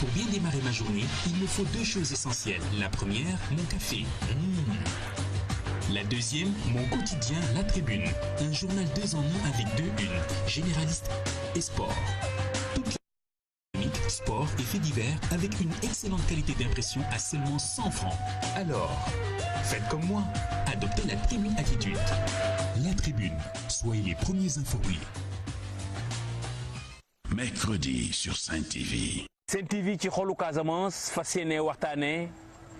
Pour bien démarrer ma journée, il me faut deux choses essentielles. La première, mon café. La deuxième, mon quotidien, La Tribune. Un journal 2 en 1 avec 2 unes, généraliste et sport. Toute la chronique, sport et faits divers avec une excellente qualité d'impression à seulement 100 francs. Alors, faites comme moi. Adoptez la Tribune Attitude. La Tribune, soyez les premiers informés. Mercredi sur Sen TV. Sen TV ci xolu Casamance fas yéene waxtaanee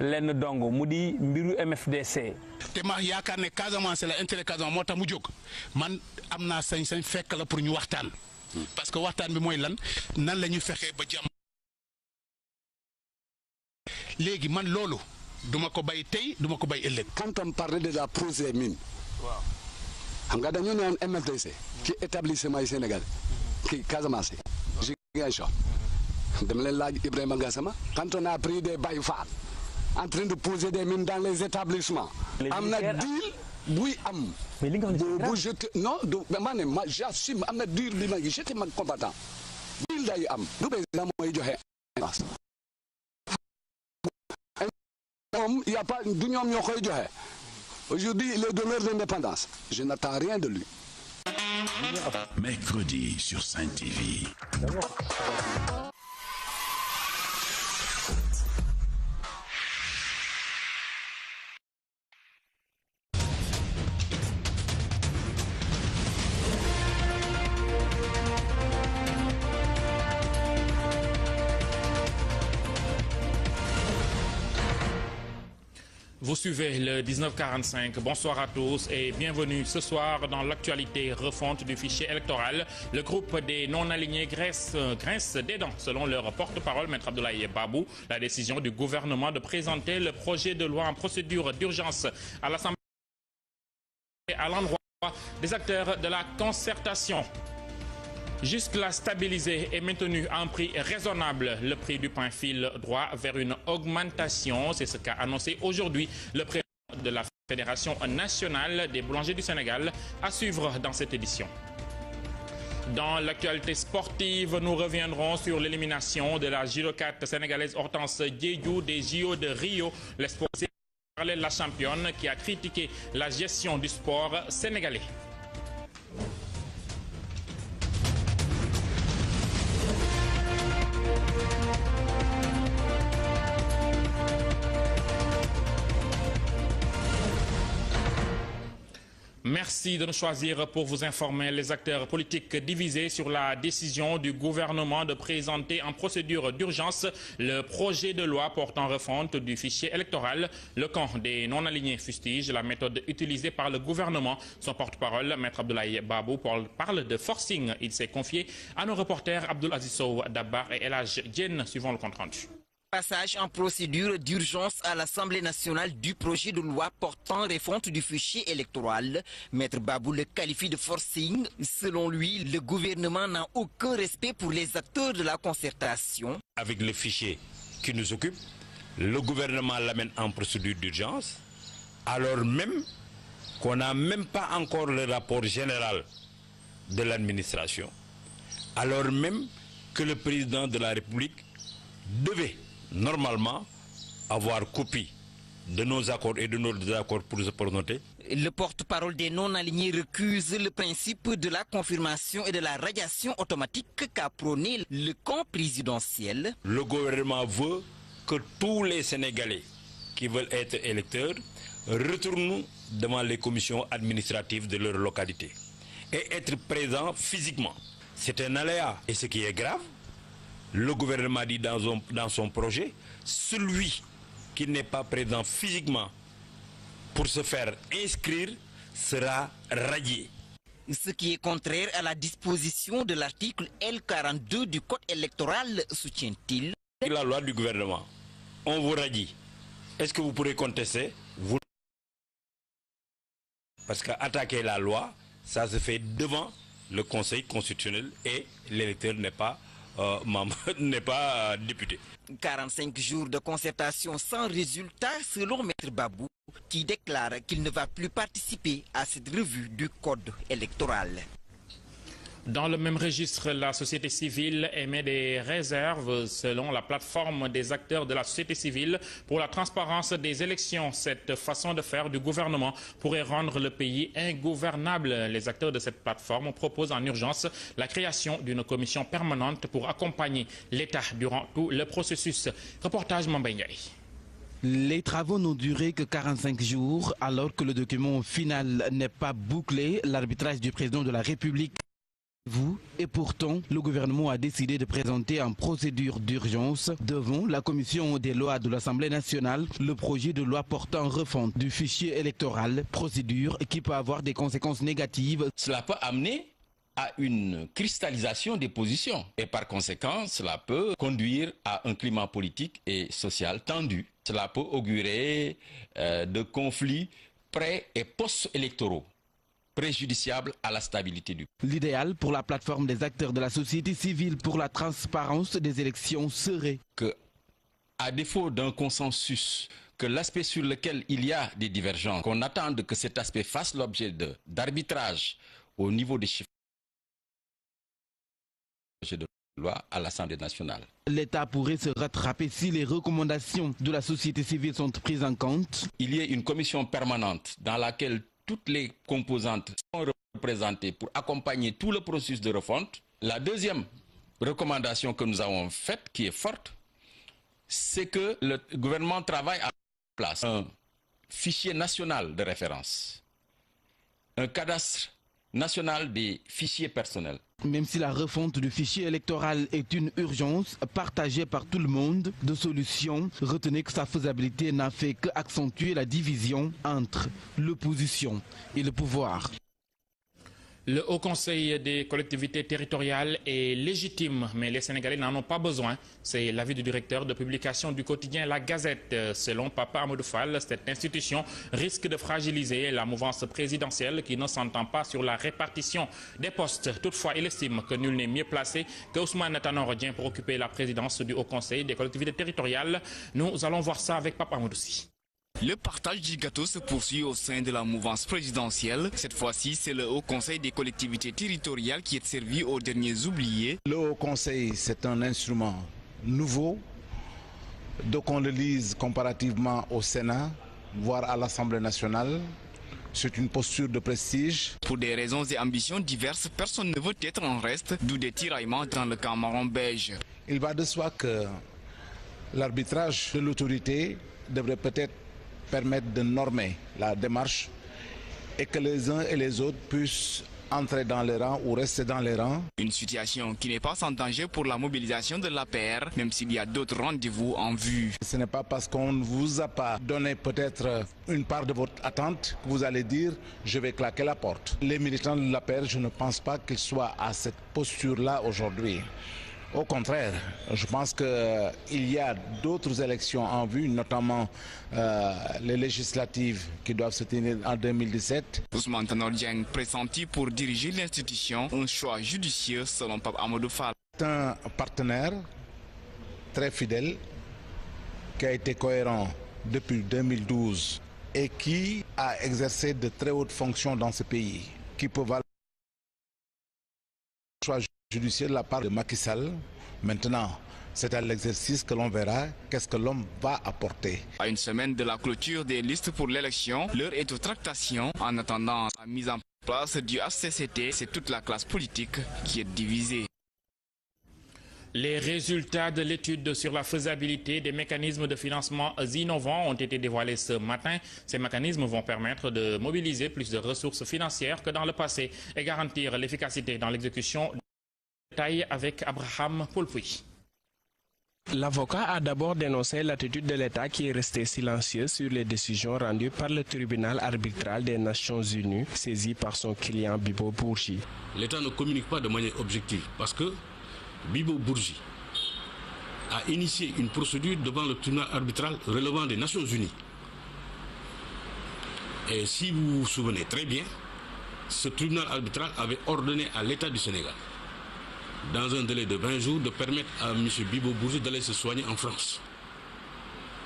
lenn dong mu di mbiru MFDC. te ma yaakaar ne Casamance la intérêt Casamance moo tax mu jóg man am naa sañ-sañ fekk la pour ñu waxtaan. parce que waxtaan bi mooy lan nan la ñuy fexee ba jàmm. léegi man loolu duma ko bay tey duma ko bay ëllëg. Quand on parlait de la pose des mines. waaw xam nga dañoo ne woon MFDC. ci établissement yi Sénégal. kii Casamance. Ziguinchor. dama leen laaj Ibrahima Gassama. quand on a pris des Baye Fall en train de poser des mines dans les établissements. am na deal buy am. mais li nga xam ne bu jeté non du ma ne ma j'assume am na deal bi ma jeté ma combattant. deal day am du président mooy joxe. moom y a pas du ñoom ñoo koy joxe. aujourd'hui il est donneur d'indépendance. je n'attends rien de lui. Mercredi sur Sen TV. Vous suivez le 1945. Bonsoir à tous et bienvenue ce soir dans l'actualité refonte du fichier électoral. Le groupe des non-alignés grince des dents, selon leur porte-parole, Maître Abdoulaye Babou. La décision du gouvernement de présenter le projet de loi en procédure d'urgence à l'Assemblée à l'endroit des acteurs de la concertation. Jusque-là stabilisé et maintenu à un prix raisonnable, le prix du pain file droit vers une augmentation. C'est ce qu'a annoncé aujourd'hui le président de la Fédération nationale des boulangers du Sénégal, à suivre dans cette édition. Dans l'actualité sportive, nous reviendrons sur l'élimination de la judokate sénégalaise Hortense Diédhiou des JO de Rio. L'espoir parallèle la championne qui a critiqué la gestion du sport sénégalais. Merci de nous choisir pour vous informer. Les acteurs politiques divisés sur la décision du gouvernement de présenter en procédure d'urgence le projet de loi portant refonte du fichier électoral. Le camp des non-alignés fustige la méthode utilisée par le gouvernement. Son porte-parole, Maître Abdoulaye Babou, parle de forcing. Il s'est confié à nos reporters Abdoul Aziz Sow Dabbar et El Hadj Diène, suivant le compte-rendu. Passage en procédure d'urgence à l'Assemblée nationale du projet de loi portant refonte du fichier électoral. Maître Babou le qualifie de forcing. Selon lui, le gouvernement n'a aucun respect pour les acteurs de la concertation. Avec le fichier qui nous occupe, le gouvernement l'amène en procédure d'urgence, alors même qu'on n'a même pas encore le rapport général de l'administration, alors même que le président de la République devait normalement avoir copie de nos accords et de nos désaccords pour se prononcer. Le porte-parole des non-alignés recuse le principe de la confirmation et de la radiation automatique qu'a prôné le camp présidentiel. Le gouvernement veut que tous les Sénégalais qui veulent être électeurs retournent devant les commissions administratives de leur localité et être présents physiquement. C'est un aléa. Et ce qui est grave, le gouvernement dit dans son projet, celui qui n'est pas présent physiquement pour se faire inscrire sera radié. ce qui est contraire à la disposition de l'article L42 du Code électoral, soutient-il. La loi du gouvernement, on vous a dit, est-ce que vous pourrez contester? Vous... Parce qu'attaquer la loi, ça se fait devant le Conseil constitutionnel et l'électeur n'est pas membre, n'est pas député. 45 jours de concertation sans résultat selon Maître Babou, qui déclare qu'il ne va plus participer à cette revue du Code électoral. Dans le même registre, la société civile émet des réserves selon la plateforme des acteurs de la société civile pour la transparence des élections. Cette façon de faire du gouvernement pourrait rendre le pays ingouvernable. Les acteurs de cette plateforme proposent en urgence la création d'une commission permanente pour accompagner l'État durant tout le processus. Reportage Mambengay. Les travaux n'ont duré que 45 jours alors que le document final n'est pas bouclé. L'arbitrage du président de la République. Et pourtant, le gouvernement a décidé de présenter en procédure d'urgence devant la commission des lois de l'Assemblée nationale le projet de loi portant refonte du fichier électoral, procédure qui peut avoir des conséquences négatives. Cela peut amener à une cristallisation des positions et par conséquent, cela peut conduire à un climat politique et social tendu. Cela peut augurer de conflits pré- et post-électoraux, préjudiciable à la stabilité du pays. L'idéal pour la plateforme des acteurs de la société civile pour la transparence des élections serait que, à défaut d'un consensus, que l'aspect sur lequel il y a des divergences, qu'on attende que cet aspect fasse l'objet d'arbitrage au niveau des chiffres de loi à l'Assemblée nationale. L'État pourrait se rattraper si les recommandations de la société civile sont prises en compte. Il y a une commission permanente dans laquelle toutes les composantes sont représentées pour accompagner tout le processus de refonte. La deuxième recommandation que nous avons faite, qui est forte, c'est que le gouvernement travaille à place un fichier national de référence, un cadastre national des fichiers personnels. Même si la refonte du fichier électoral est une urgence partagée par tout le monde, de solutions, retenez que sa faisabilité n'a fait qu'accentuer la division entre l'opposition et le pouvoir. Le Haut Conseil des collectivités territoriales est légitime, mais les Sénégalais n'en ont pas besoin. C'est l'avis du directeur de publication du quotidien La Gazette. Selon Papa Amadou Fall, cette institution risque de fragiliser la mouvance présidentielle qui ne s'entend pas sur la répartition des postes. Toutefois, il estime que nul n'est mieux placé que Ousmane Tanor Dieng pour occuper la présidence du Haut Conseil des collectivités territoriales. Nous allons voir ça avec Papa Amadou Sy. Le partage du gâteau se poursuit au sein de la mouvance présidentielle. Cette fois-ci, c'est le Haut Conseil des collectivités territoriales qui est servi aux derniers oubliés. Le Haut Conseil, c'est un instrument nouveau, donc on le lise comparativement au Sénat, voire à l'Assemblée nationale. C'est une posture de prestige. Pour des raisons et ambitions diverses, personne ne veut être en reste, d'où des tiraillements dans le camp marron beige. Il va de soi que l'arbitrage de l'autorité devrait peut-être permettre de normer la démarche et que les uns et les autres puissent entrer dans les rangs ou rester dans les rangs. Une situation qui n'est pas sans danger pour la mobilisation de l'APR, même s'il y a d'autres rendez-vous en vue. Ce n'est pas parce qu'on ne vous a pas donné peut-être une part de votre attente que vous allez dire « je vais claquer la porte ». Les militants de l'APR, je ne pense pas qu'ils soient à cette posture-là aujourd'hui. Au contraire, je pense qu'il y a d'autres élections en vue, notamment les législatives qui doivent se tenir en 2017. Ousmane Tanor Dieng pressenti pour diriger l'institution, un choix judicieux selon Pape Amadou Fall. C'est un partenaire très fidèle qui a été cohérent depuis 2012 et qui a exercé de très hautes fonctions dans ce pays, qui peut valoir le choix judiciaire de la part de Macky Sall. Maintenant, c'est à l'exercice que l'on verra qu'est-ce que l'homme va apporter. À une semaine de la clôture des listes pour l'élection, l'heure est aux tractations. En attendant la mise en place du HCCT, c'est toute la classe politique qui est divisée. Les résultats de l'étude sur la faisabilité des mécanismes de financement innovants ont été dévoilés ce matin. Ces mécanismes vont permettre de mobiliser plus de ressources financières que dans le passé et garantir l'efficacité dans l'exécution. Détail avec Abraham Poulpouy. L'avocat a d'abord dénoncé l'attitude de l'État qui est resté silencieux sur les décisions rendues par le tribunal arbitral des Nations Unies saisi par son client Bibo Bourgi. L'État ne communique pas de manière objective parce que Bibo Bourgi a initié une procédure devant le tribunal arbitral relevant des Nations Unies. Et si vous vous souvenez très bien, ce tribunal arbitral avait ordonné à l'État du Sénégal, dans un délai de 20 jours, de permettre à M. Bibo Bourgi d'aller se soigner en France.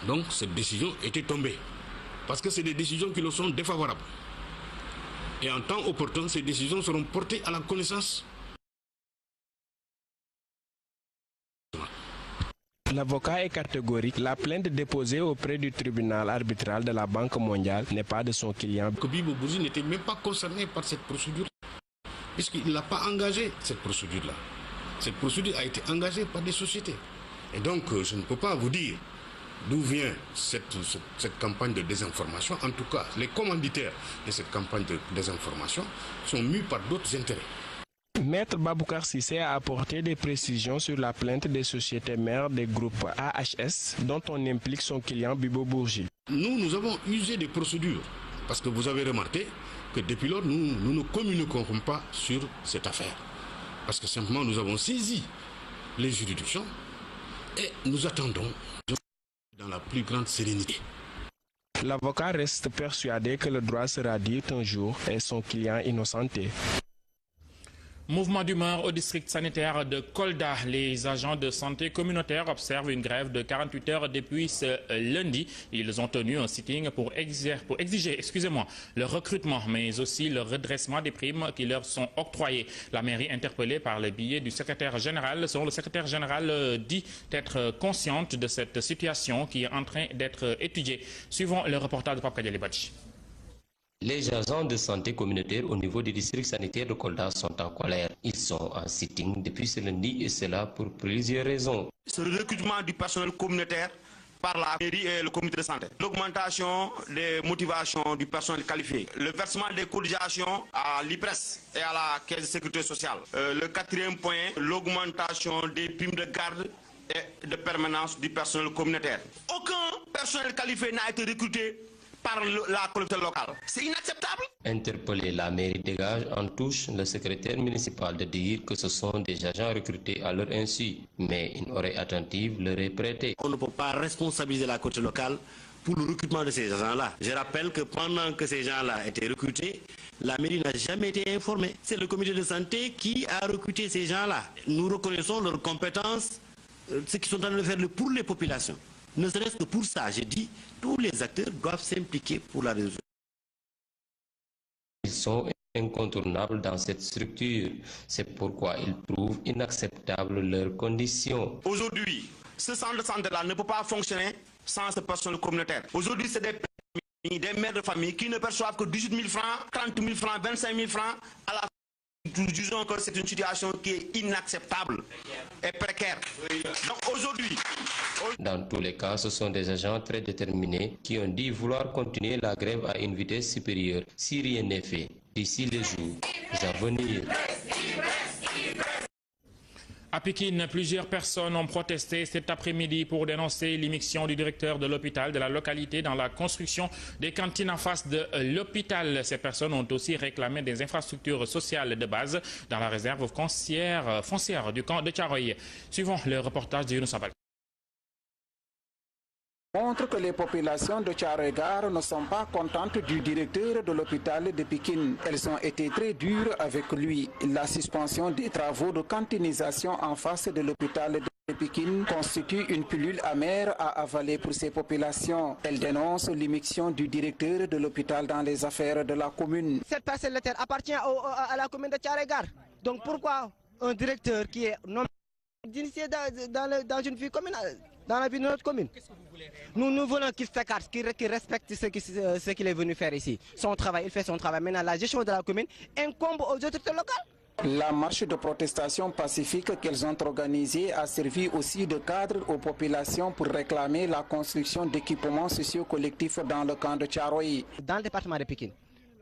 Donc cette décision était tombée, parce que c'est des décisions qui leur sont défavorables. Et en temps opportun, ces décisions seront portées à la connaissance. L'avocat est catégorique. La plainte déposée auprès du tribunal arbitral de la Banque mondiale n'est pas de son client. Que Bibo Bourgi n'était même pas concerné par cette procédure, puisqu'il n'a pas engagé cette procédure-là. Cette procédure a été engagée par des sociétés. Et donc, je ne peux pas vous dire d'où vient cette campagne de désinformation. En tout cas, les commanditaires de cette campagne de désinformation sont mus par d'autres intérêts. Maître Baboucar Sissé a apporté des précisions sur la plainte des sociétés mères des groupes AHS dont on implique son client Bibo Bourgi. Nous avons usé des procédures parce que vous avez remarqué que depuis lors, nous ne communiquons pas sur cette affaire. Parce que simplement, nous avons saisi les juridictions et nous attendons dans la plus grande sérénité. L'avocat reste persuadé que le droit sera dit un jour et son client innocenté. Mouvement d'humeur au district sanitaire de Kolda. Les agents de santé communautaire observent une grève de 48 heures depuis ce lundi. Ils ont tenu un sitting pour exiger le recrutement, mais aussi le redressement des primes qui leur sont octroyées. La mairie, interpellée par le biais du secrétaire général, selon le secrétaire général, dit être consciente de cette situation qui est en train d'être étudiée. Suivons le reportage de Pape Kadiali Badji. Les agents de santé communautaire au niveau du district sanitaire de Kolda sont en colère. Ils sont en sitting depuis ce lundi et cela pour plusieurs raisons. Ce recrutement du personnel communautaire par la mairie et le comité de santé. L'augmentation des motivations du personnel qualifié. Le versement des cotisations à l'IPRES et à la Caisse de sécurité sociale. Le quatrième point, l'augmentation des primes de garde et de permanence du personnel communautaire. Aucun personnel qualifié n'a été recruté par la collectivité locale. C'est inacceptable. Interpellé, la mairie dégage en touche le secrétaire municipal de dire que ce sont des agents recrutés à leur insu, mais une oreille attentive leur est prêtée. On ne peut pas responsabiliser la collectivité locale pour le recrutement de ces agents-là. Je rappelle que pendant que ces gens-là étaient recrutés, la mairie n'a jamais été informée. C'est le comité de santé qui a recruté ces gens-là. Nous reconnaissons leurs compétences, ce qu'ils sont en train de faire pour les populations. Ne serait-ce que pour ça, j'ai dit, tous les acteurs doivent s'impliquer pour la résolution. Ils sont incontournables dans cette structure. C'est pourquoi ils trouvent inacceptables leurs conditions. Aujourd'hui, ce centre de santé-là ne peut pas fonctionner sans ce personnel communautaire. Aujourd'hui, c'est des mères de famille qui ne perçoivent que 18 000 francs, 30 000 francs, 25 000 francs à la fin. Nous disons que c'est une situation qui est inacceptable et précaire. Donc aujourd'hui... Dans tous les cas, ce sont des agents très déterminés qui ont dit vouloir continuer la grève à une vitesse supérieure si rien n'est fait d'ici les jours à venir. À Pékin, plusieurs personnes ont protesté cet après-midi pour dénoncer l'émission du directeur de l'hôpital de la localité dans la construction des cantines en face de l'hôpital. Ces personnes ont aussi réclamé des infrastructures sociales de base dans la réserve foncière du camp de Thiaroye. Suivons le reportage de Younous Abal. Montre que les populations de Thiaroye-Gare ne sont pas contentes du directeur de l'hôpital de Pékin. Elles ont été très dures avec lui. La suspension des travaux de cantinisation en face de l'hôpital de Pékin constitue une pilule amère à avaler pour ces populations. Elle dénonce l'immixtion du directeur de l'hôpital dans les affaires de la commune. Cette parcelle de terre appartient à la commune de Thiaroye-Gare. Donc pourquoi un directeur qui est nommé d'initier dans une vie communale, dans la vie de notre commune? Nous voulons qu'il s'écarte, qu'il respecte ce qu'il est venu faire ici. Son travail, il fait son travail. Maintenant, la gestion de la commune incombe aux autorités locales. La marche de protestation pacifique qu'elles ont organisée a servi aussi de cadre aux populations pour réclamer la construction d'équipements sociaux collectifs dans le camp de Thiaroye. Dans le département de Pékin,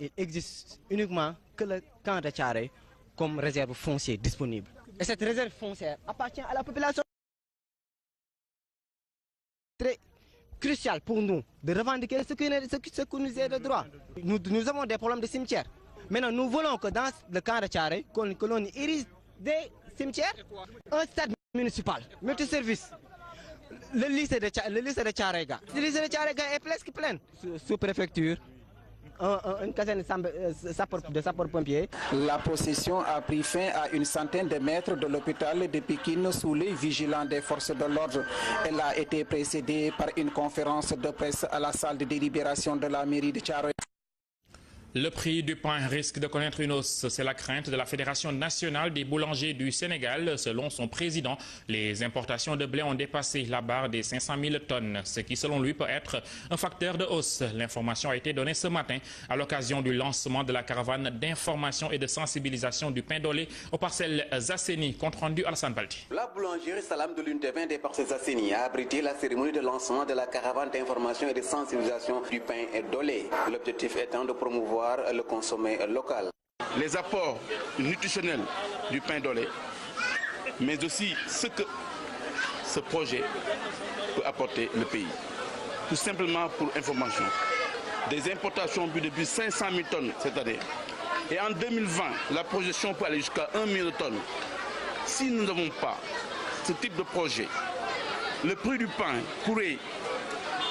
il existe uniquement que le camp de Thiaroye comme réserve foncière disponible. Et cette réserve foncière appartient à la population. crucial pour nous de revendiquer ce que nous est de droit. Nous avons des problèmes de cimetières. Maintenant, nous voulons que dans le camp de Thiaroye, que l'on érige des cimetières, un stade municipal, multiservice. Le lycée de Thiaroye Gare. Le lycée de Thiaroye Gare est presque plein. Sous-préfecture, une caserne de sapeurs-pompiers. La procession a pris fin à une centaine de mètres de l'hôpital de Pikine sous l'œil vigilant des forces de l'ordre. Elle a été précédée par une conférence de presse à la salle de délibération de la mairie de Thiaroye. Le prix du pain risque de connaître une hausse. C'est la crainte de la Fédération nationale des boulangers du Sénégal. Selon son président, les importations de blé ont dépassé la barre des 500 000 tonnes, ce qui selon lui peut être un facteur de hausse. L'information a été donnée ce matin à l'occasion du lancement de la caravane d'information et de sensibilisation du pain dolé aux parcelles Zasseni, compte rendu Alassane Balti. La boulangerie Salam de l'unité 20 des parcelles Zasseni a abrité la cérémonie de lancement de la caravane d'information et de sensibilisation du pain dolé. L'objectif étant de promouvoir le consommer local. Les apports nutritionnels du pain dolé, mais aussi ce que ce projet peut apporter le pays. Tout simplement pour information, des importations de plus de 500 000 tonnes cette année. Et en 2020, la projection peut aller jusqu'à 1 million de tonnes. Si nous n'avons pas ce type de projet, le prix du pain pourrait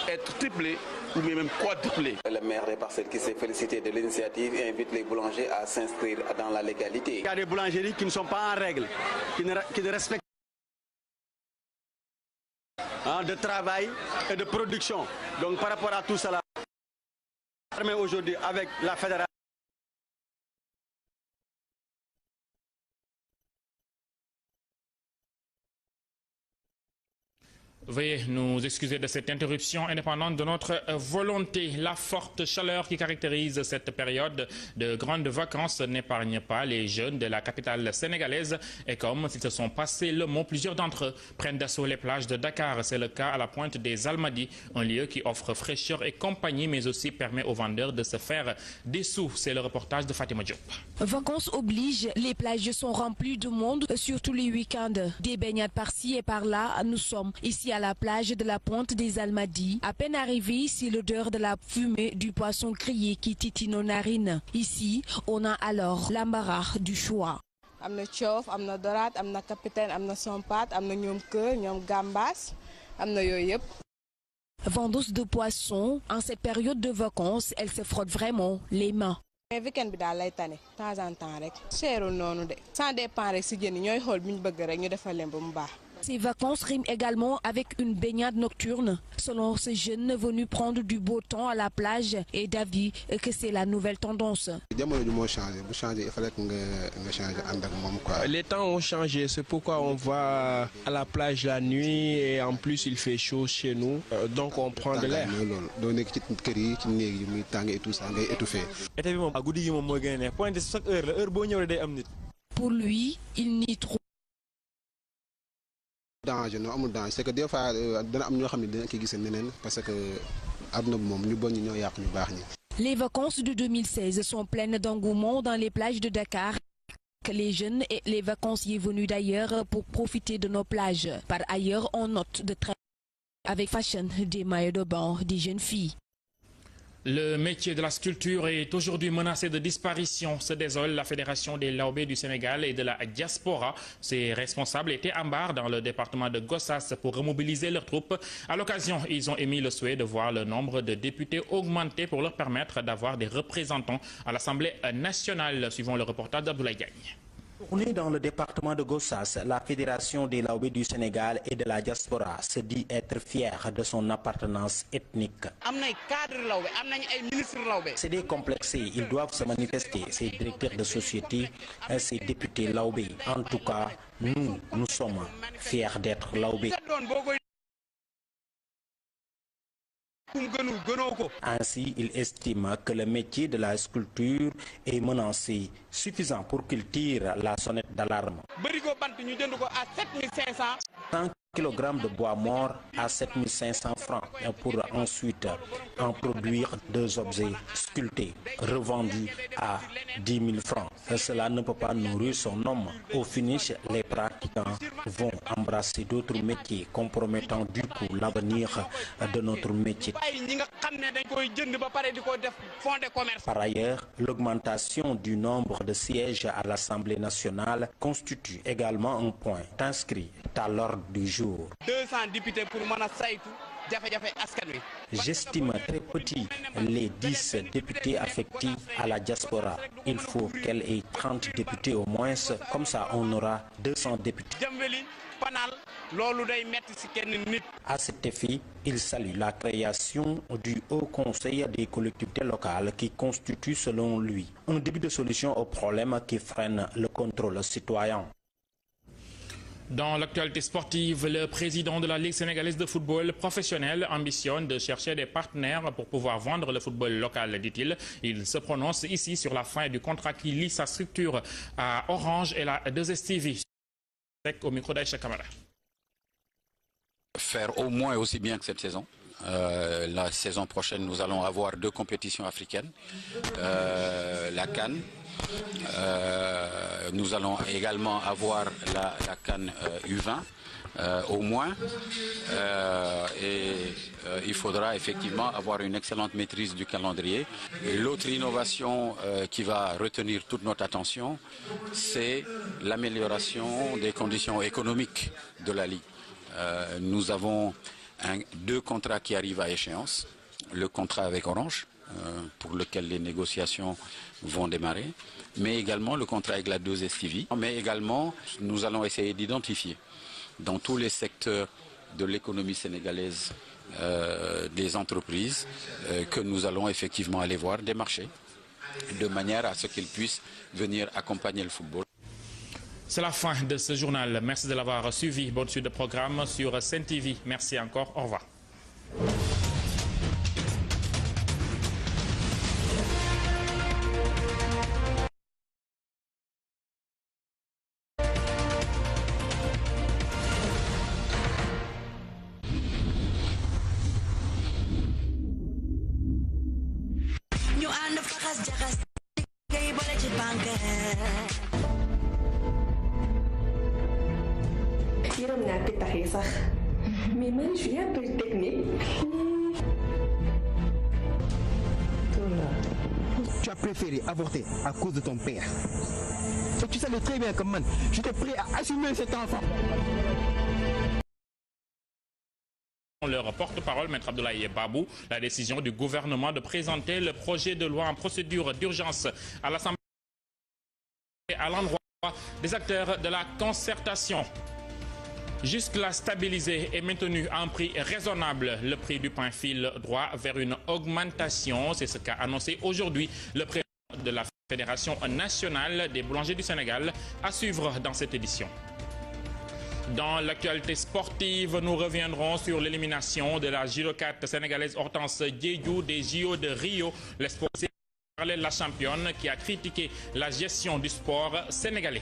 être triplé ou même quadruplé. Le maire des parcelles qui s'est félicité de l'initiative invite les boulangers à s'inscrire dans la légalité. Il y a des boulangeries qui ne sont pas en règle, qui ne respectent pas de travail et de production. Donc par rapport à tout cela, aujourd'hui avec la fédération, Veuillez nous excuser de cette interruption indépendante de notre volonté. La forte chaleur qui caractérise cette période de grandes vacances n'épargne pas les jeunes de la capitale sénégalaise. Et comme s'ils se sont passés le mot, plusieurs d'entre eux prennent d'assaut les plages de Dakar. C'est le cas à la pointe des Almadies, un lieu qui offre fraîcheur et compagnie, mais aussi permet aux vendeurs de se faire des sous. C'est le reportage de Fatima Diop. Vacances oblige, les plages sont remplies de monde, surtout les week-ends. Des baignades par-ci et par-là, nous sommes ici à la plage de la pointe des Almadies. À peine arrivé ici, l'odeur de la fumée du poisson grillé qui titille nos narines. Ici, on a alors l'embarras du choix. Amna thiof, amna dorade, amna capitaine, amna sompat, amna ñom keur, ñom gambas, amna yoy yep. Vendeuse de poissons, en cette période de vacances, elle se frotte vraiment les mains. Mais week-end bi daal lay tane temps en temps rek. Seerul noonu de. Ça dépend rek si jën yi ñooy xool bi ñu bëgg rek ñu defal leen ba mu baax. Ces vacances riment également avec une baignade nocturne. Selon ces jeunes venus prendre du beau temps à la plage et d'avis que c'est la nouvelle tendance. Les temps ont changé, c'est pourquoi on va à la plage la nuit et en plus il fait chaud chez nous, donc on prend de l'air. Pour lui, il n'y trouve c'est que des fois dana am ñoo xam ne dina ci gis neneen parce que àdduna bi moom ñu bon ñi ñoo yàq ñu baax ñi. Les vacances de 2016 sont pleines d'engouement dans les plages de Dakar. Les jeunes et les vacanciers venus d'ailleurs pour profiter de nos plages. Par ailleurs, on note de très avec fashion des maillots de bain des jeunes filles. Le métier de la sculpture est aujourd'hui menacé de disparition, se désole la Fédération des Laobés du Sénégal et de la diaspora. Ses responsables étaient en barre dans le département de Gossas pour remobiliser leurs troupes. À l'occasion, ils ont émis le souhait de voir le nombre de députés augmenter pour leur permettre d'avoir des représentants à l'Assemblée nationale, suivant le reportage d'Abdoulaye Gagne. Tournée dans le département de Gossas, la Fédération des Laobés du Sénégal et de la diaspora se dit être fière de son appartenance ethnique. C'est décomplexé, ils doivent se manifester, ces directeurs de société, ces députés Laobés. En tout cas, nous sommes fiers d'être Laobés. Ainsi, il estime que le métier de la sculpture est menacé, suffisant pour qu'il tire la sonnette d'alarme. Tant kg de bois mort à 7500 francs pour ensuite en produire 2 objets sculptés revendus à 10 000 francs. Cela ne peut pas nourrir son homme. Au finish, les pratiquants vont embrasser d'autres métiers compromettant du coup l'avenir de notre métier. Par ailleurs, l'augmentation du nombre de sièges à l'Assemblée nationale constitue également un point inscrit à l'ordre du jour. 200 députés pour Manassaïtou. J'estime très petit les 10 députés affectés à la diaspora. Il faut qu'elle ait 30 députés au moins, comme ça on aura 200 députés. À cet effet, il salue la création du Haut Conseil des collectivités locales qui constitue selon lui un début de solution aux problèmes qui freinent le contrôle citoyen. Dans l'actualité sportive, le président de la Ligue sénégalaise de football professionnel ambitionne de chercher des partenaires pour pouvoir vendre le football local, dit-il. Il se prononce ici sur la fin du contrat qui lie sa structure à Orange et la 2STV. Au micro d'Aïcha Kamara. Faire au moins aussi bien que cette saison. La saison prochaine, nous allons avoir 2 compétitions africaines, la CAN. Nous allons également avoir la CAN U20 au moins il faudra effectivement avoir une excellente maîtrise du calendrier. L'autre innovation qui va retenir toute notre attention, c'est l'amélioration des conditions économiques de la Ligue. Nous avons 2 contrats qui arrivent à échéance. Le contrat avec Orange, pour lequel les négociations vont démarrer, mais également le contrat avec la 2STV. Mais également, nous allons essayer d'identifier dans tous les secteurs de l'économie sénégalaise des entreprises que nous allons effectivement aller voir, des marchés, de manière à ce qu'ils puissent venir accompagner le football. C'est la fin de ce journal. Merci de l'avoir suivi. Bonne suite de programme sur Sen TV. Merci encore. Au revoir. Mais man, je suis un peu technique. Tu as préféré avorter à cause de ton père. Et tu savais très bien que man, j'étais prêt à assumer cet enfant. Leur porte-parole, Maître Abdoulaye Babou, la décision du gouvernement de présenter le projet de loi en procédure d'urgence à l'Assemblée à l'endroit des acteurs de la concertation. Jusque-là stabilisé et maintenu à un prix raisonnable, le prix du pain file droit vers une augmentation. C'est ce qu'a annoncé aujourd'hui le président de la Fédération nationale des boulangers du Sénégal, à suivre dans cette édition. Dans l'actualité sportive, nous reviendrons sur l'élimination de la judokate sénégalaise Hortense Diédhiou des JO de Rio. L'espoir parallèle la championne qui a critiqué la gestion du sport sénégalais.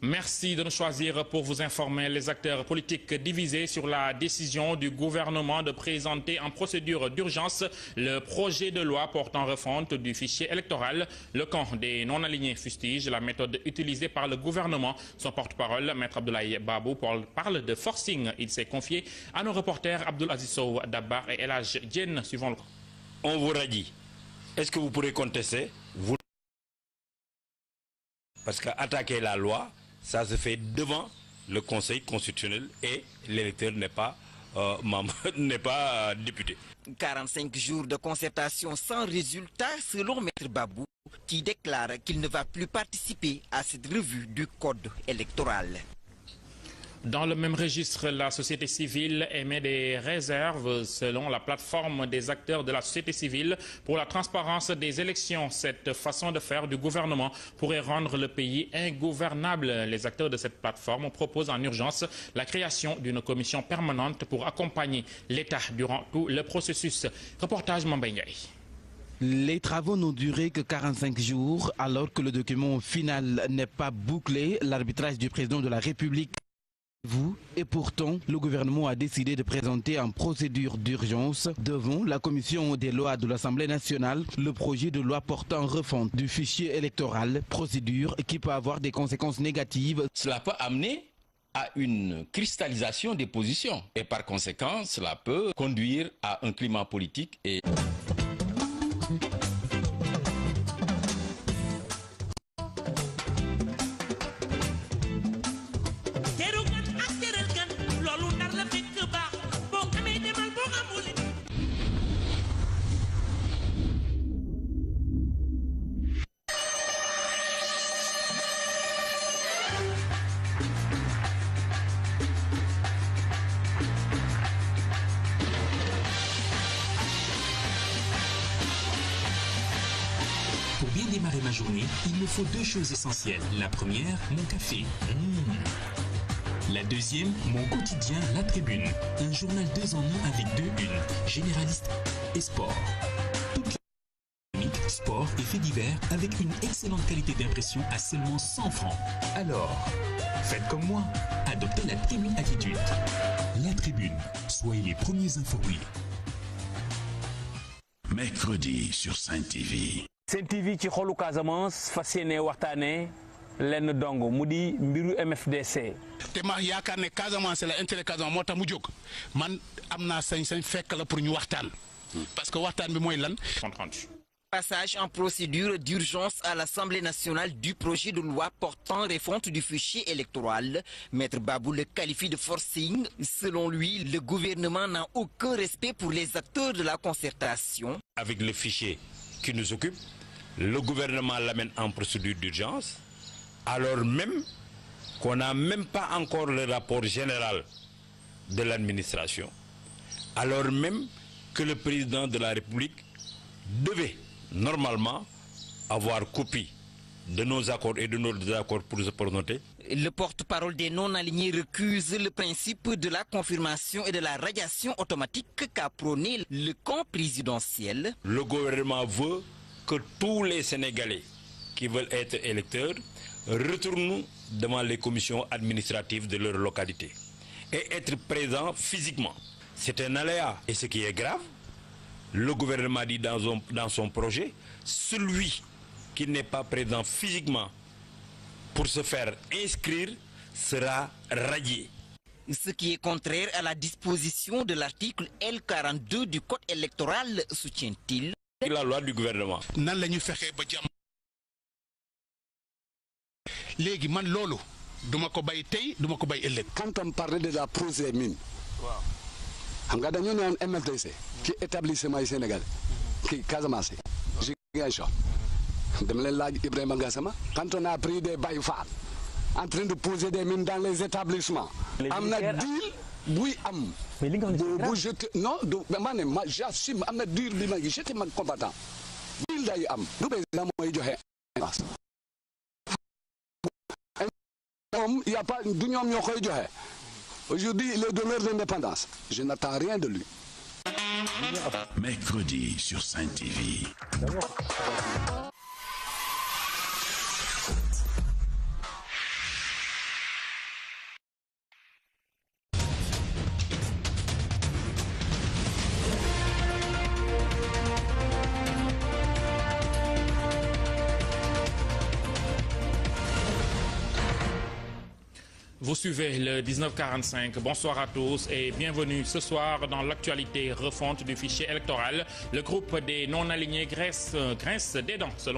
Merci de nous choisir pour vous informer. Les acteurs politiques divisés sur la décision du gouvernement de présenter en procédure d'urgence le projet de loi portant refonte du fichier électoral. Le camp des non-alignés fustige la méthode utilisée par le gouvernement. Son porte-parole, Maître Abdoulaye Babou, parle de forcing. Il s'est confié à nos reporters Abdoul Aziz Sow Dabbar et El Hadj Diène, suivant le... On vous redit. Est-ce que vous pourrez contester? Vous... Parce qu'attaquer la loi, ça se fait devant le Conseil constitutionnel et l'électeur n'est pas membre, n'est pas député. 45 jours de concertation sans résultat selon Maître Babou, qui déclare qu'il ne va plus participer à cette revue du code électoral. Dans le même registre, la société civile émet des réserves selon la plateforme des acteurs de la société civile pour la transparence des élections. Cette façon de faire du gouvernement pourrait rendre le pays ingouvernable. Les acteurs de cette plateforme proposent en urgence la création d'une commission permanente pour accompagner l'État durant tout le processus. Reportage Mambay Ndiaye. Les travaux n'ont duré que 45 jours alors que le document final n'est pas bouclé. L'arbitrage du président de la République. Et pourtant, le gouvernement a décidé de présenter en procédure d'urgence devant la commission des lois de l'Assemblée nationale le projet de loi portant refonte du fichier électoral, procédure qui peut avoir des conséquences négatives. Cela peut amener à une cristallisation des positions et par conséquent, cela peut conduire à un climat politique et... Pour bien démarrer ma journée, il me faut deux choses essentielles. La première, mon café. La deuxième, mon quotidien, La Tribune. Un journal 2 en 1 avec 2 unes, généraliste et sport. Toute la sport et faits divers avec une excellente qualité d'impression à seulement 100 francs. Alors, faites comme moi, adoptez la Tribune Attitude. La Tribune, soyez les premiers informés. Mercredi sur Sen TV. Sen TV ci xolu Casamance fas yéene waxtaane lenn dong mu di mbiru MFDC. te ma yaakaar ne Casamance la intérêt Casamance moo tax mu jóg man am naa sañ-sañ fekk la pour ñu waxtaan parce que waxtaan bi mooy lan. Passage en procédure d'urgence à l'Assemblée nationale du projet de loi portant refonte du fichier électoral. Maître Babou le qualifie de forcing. Selon lui, le gouvernement n'a aucun respect pour les acteurs de la concertation. Avec le fichier qui nous occupe, le gouvernement l'amène en procédure d'urgence, alors même qu'on n'a même pas encore le rapport général de l'administration, alors même que le président de la République devait normalement avoir copie de nos accords et de nos désaccords pour se prononcer. Le porte-parole des non-alignés recuse le principe de la confirmation et de la radiation automatique qu'a prôné le camp présidentiel. Le gouvernement veut que tous les Sénégalais qui veulent être électeurs retournent devant les commissions administratives de leur localité et être présents physiquement. C'est un aléa. Et ce qui est grave, le gouvernement dit dans son projet, celui qui n'est pas présent physiquement pour se faire inscrire sera radié. Ce qui est contraire à la disposition de l'article L42 du Code électoral, soutient-il. La loi du gouvernement. Nan lañu fexé ba jam légui man lolu duma ko bay tay duma ko bay ëlëk. Quand on parlait de la prosémine, xam nga dañu ñaan MFDC qui établissement du Sénégal qui Casamance Ziguinchor dama leen laaj Ibrahima Gassama quand on a pris des bayfal en train de poser des mines dans les établissements am na deal buy am bu jeté non ma j'assume am na deal bi ma jeté mag combattant deal day am du président mooy joxe il y a pas du ñoom ñoo koy joxe. Aujourd'hui, il est de leur indépendance. Je n'attends rien de lui. Mercredi sur Sen TV. Vous suivez le 1945. Bonsoir à tous et bienvenue ce soir dans l'actualité refonte du fichier électoral. Le groupe des non-alignés grince des dents selon